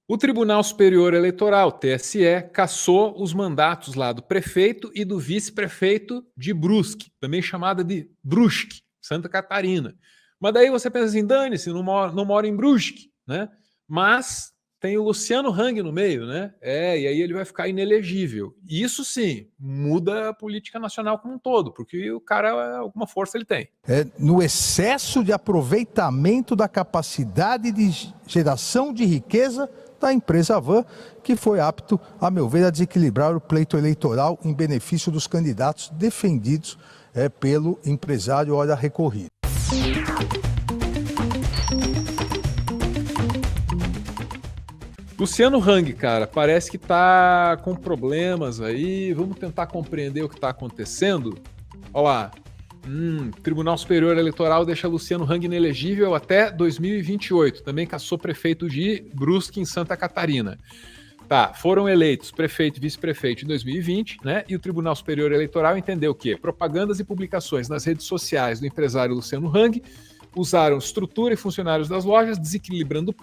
O Tribunal Superior Eleitoral, TSE, cassou os mandatos lá do prefeito e do vice-prefeito de Brusque, também chamada de Brusque, Santa Catarina. Mas daí você pensa assim, dane-se, não mora em Brusque, né? Mas tem o Luciano Hang no meio, né? E aí ele vai ficar inelegível. Isso sim, muda a política nacional como um todo, porque o cara, alguma força ele tem. No excesso de aproveitamento da capacidade de geração de riqueza da empresa Van, que foi apto, a meu ver, a desequilibrar o pleito eleitoral em benefício dos candidatos defendidos pelo empresário ora recorrido. Luciano Hang, cara, parece que tá com problemas aí. Vamos tentar compreender o que tá acontecendo? Olha lá. Tribunal Superior Eleitoral deixa Luciano Hang inelegível até 2028. Também cassou prefeito de Brusque, em Santa Catarina. Tá, foram eleitos prefeito e vice-prefeito em 2020, né? E o Tribunal Superior Eleitoral entendeu que propagandas e publicações nas redes sociais do empresário Luciano Hang usaram estrutura e funcionários das lojas, desequilibrando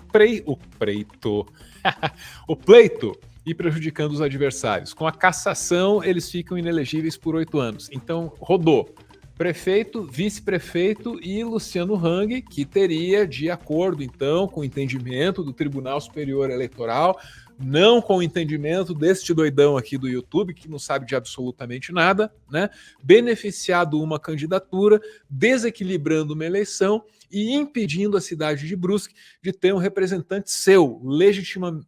o pleito e prejudicando os adversários. Com a cassação, eles ficam inelegíveis por 8 anos. Então, rodou. Prefeito, vice-prefeito e Luciano Hang, que teria, de acordo, então, com o entendimento do Tribunal Superior Eleitoral, não com o entendimento deste doidão aqui do YouTube, que não sabe de absolutamente nada, né? Beneficiado uma candidatura, desequilibrando uma eleição e impedindo a cidade de Brusque de ter um representante seu,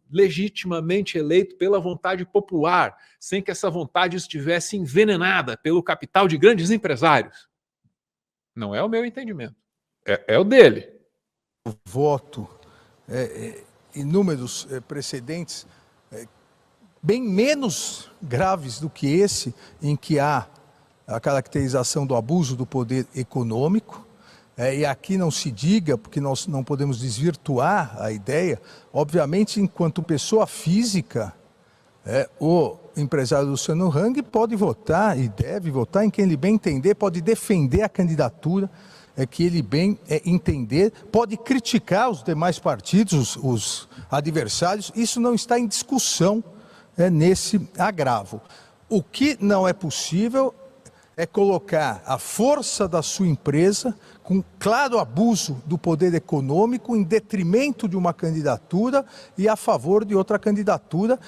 legitimamente eleito pela vontade popular, sem que essa vontade estivesse envenenada pelo capital de grandes empresários. Não é o meu entendimento, é o dele. O voto, inúmeros precedentes, bem menos graves do que esse, em que há a caracterização do abuso do poder econômico. E aqui não se diga, porque nós não podemos desvirtuar a ideia, obviamente, enquanto pessoa física, o empresário Luciano Hang pode votar e deve votar em quem ele bem entender, pode defender a candidatura que ele bem entender, pode criticar os demais partidos, os adversários, isso não está em discussão nesse agravo. O que não é possível é colocar a força da sua empresa com claro abuso do poder econômico em detrimento de uma candidatura e a favor de outra candidatura,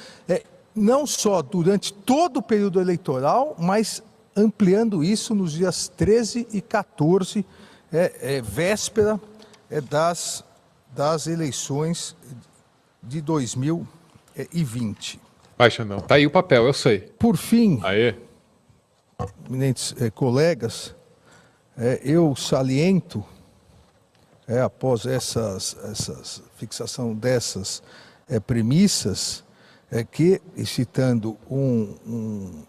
não só durante todo o período eleitoral, mas ampliando isso nos dias 13 e 14, véspera das eleições de 2020. Baixa não, tá aí o papel, eu sei. Por fim, Aê. Eminentes colegas, eu saliento, após essa fixação dessas premissas, que, citando um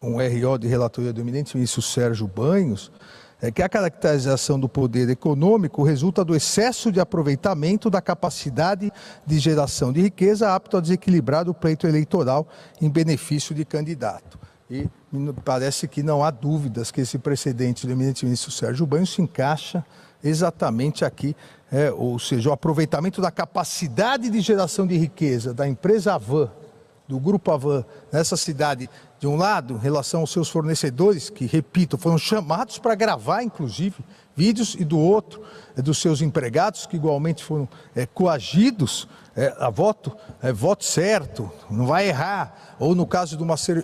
RO de relatoria do eminente ministro Sérgio Banhos, que a caracterização do poder econômico resulta do excesso de aproveitamento da capacidade de geração de riqueza apto a desequilibrar o pleito eleitoral em benefício de candidato. E me parece que não há dúvidas que esse precedente do eminente ministro Sérgio Banhos se encaixa exatamente aqui, ou seja, o aproveitamento da capacidade de geração de riqueza da empresa Avan, do Grupo Avan, nessa cidade, de um lado, em relação aos seus fornecedores, que, repito, foram chamados para gravar, inclusive, vídeos, e do outro, dos seus empregados, que igualmente foram coagidos a voto certo, não vai errar. Ou no caso de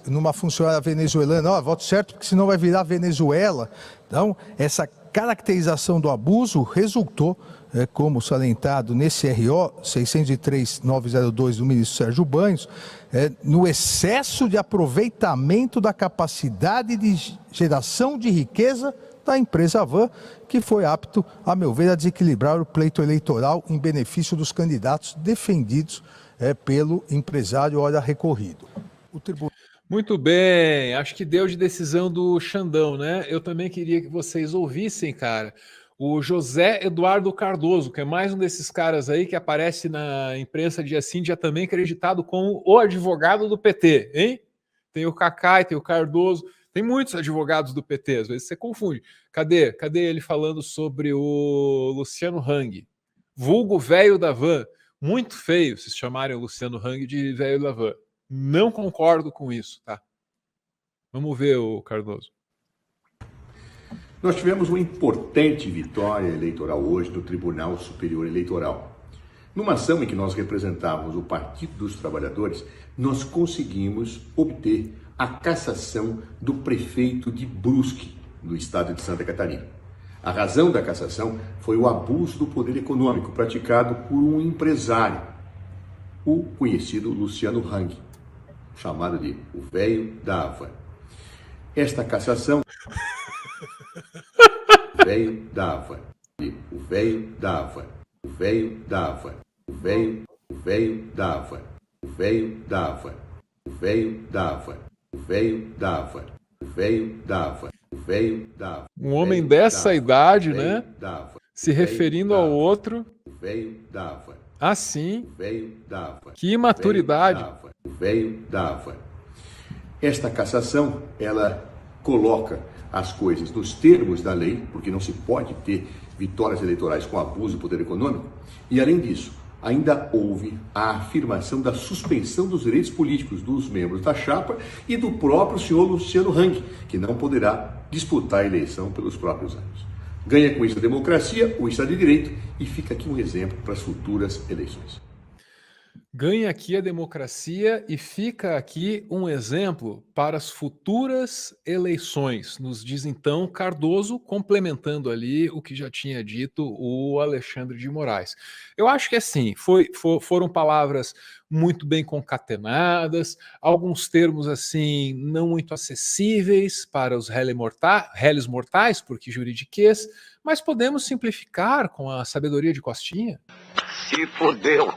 uma funcionária venezuelana, voto certo, porque senão vai virar Venezuela. Então, essa caracterização do abuso resultou, como salientado nesse RO 603-902 do ministro Sérgio Banhos, no excesso de aproveitamento da capacidade de geração de riqueza da empresa Avan, que foi apto, a meu ver, a desequilibrar o pleito eleitoral em benefício dos candidatos defendidos pelo empresário ora recorrido. Muito bem, acho que deu de decisão do Xandão, né? Eu também queria que vocês ouvissem, cara, o José Eduardo Cardoso, que é mais um desses caras aí que aparece na imprensa dia sim, dia também, acreditado como o advogado do PT, hein? Tem o Cacai, tem o Cardoso, tem muitos advogados do PT, às vezes você confunde. Cadê ele falando sobre o Luciano Hang? Vulgo velho da van. muito feio se chamarem o Luciano Hang de velho da van. Não concordo com isso, tá? Vamos ver, o Cardoso. Nós tivemos uma importante vitória eleitoral hoje no Tribunal Superior Eleitoral. Numa ação em que nós representávamos o Partido dos Trabalhadores, nós conseguimos obter a cassação do prefeito de Brusque, do estado de Santa Catarina. A razão da cassação foi o abuso do poder econômico praticado por um empresário, o conhecido Luciano Hang, chamado de o velho da Havan. Esta cassação... O velho da Havan, o velho da Havan, o velho da Havan, o velho da Havan, o velho da Havan, o velho da Havan, o velho da Havan, o velho da Havan, o velho da Havan. Um homem dessa idade, né? Se referindo ao outro. O velho da Havan. Assim. O velho da Havan. Que imaturidade. O velho da Havan. Esta cassação, ela coloca as coisas nos termos da lei, porque não se pode ter vitórias eleitorais com abuso do poder econômico, e além disso, ainda houve a afirmação da suspensão dos direitos políticos dos membros da chapa e do próprio senhor Luciano Hang, que não poderá disputar a eleição pelos próprios anos. Ganha com isso a democracia, o Estado de Direito, e fica aqui um exemplo para as futuras eleições. Ganha aqui a democracia e fica aqui um exemplo para as futuras eleições, nos diz então Cardoso, complementando ali o que já tinha dito o Alexandre de Moraes. Eu acho que assim, foram palavras muito bem concatenadas, alguns termos assim não muito acessíveis para os réis mortais, porque juridiquês, mas podemos simplificar com a sabedoria de Costinha. Se fodeu!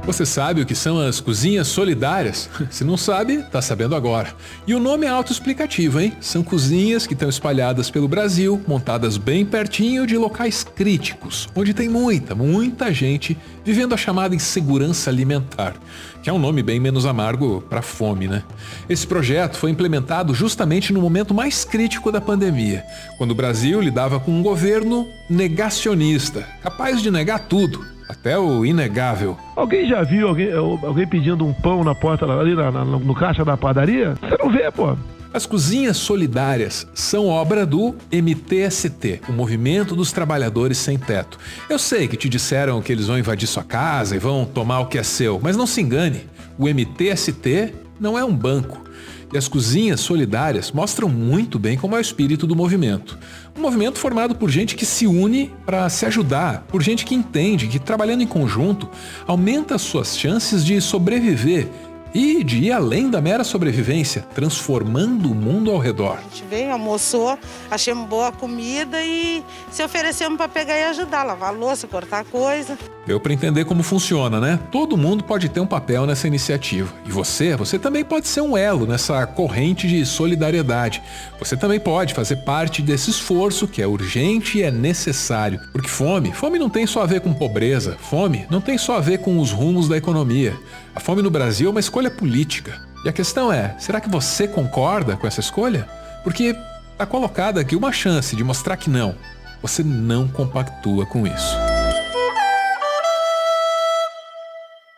Você sabe o que são as cozinhas solidárias? Se não sabe, tá sabendo agora. E o nome é autoexplicativo, hein? São cozinhas que estão espalhadas pelo Brasil, montadas bem pertinho de locais críticos, onde tem muita gente vivendo a chamada insegurança alimentar, que é um nome bem menos amargo para fome, né? Esse projeto foi implementado justamente no momento mais crítico da pandemia, quando o Brasil lidava com um governo negacionista, capaz de negar tudo. Até o inegável. Alguém já viu alguém pedindo um pão na porta ali no caixa da padaria? Você não vê, pô. As cozinhas solidárias são obra do MTST, o Movimento dos Trabalhadores Sem Teto. Eu sei que te disseram que eles vão invadir sua casa e vão tomar o que é seu, mas não se engane, o MTST não é um banco. E as cozinhas solidárias mostram muito bem como é o espírito do movimento. Um movimento formado por gente que se une para se ajudar, por gente que entende que trabalhando em conjunto aumenta as suas chances de sobreviver e de ir além da mera sobrevivência, transformando o mundo ao redor. A gente veio, almoçou, achamos boa a comida e se oferecemos para pegar e ajudar, lavar a louça, cortar coisa. Deu para entender como funciona, né? Todo mundo pode ter um papel nessa iniciativa. E você também pode ser um elo nessa corrente de solidariedade. Você também pode fazer parte desse esforço que é urgente e é necessário. Porque fome não tem só a ver com pobreza. Fome não tem só a ver com os rumos da economia. A fome no Brasil é uma escolha política. E a questão é, será que você concorda com essa escolha? Porque está colocada aqui uma chance de mostrar que não. Você não compactua com isso.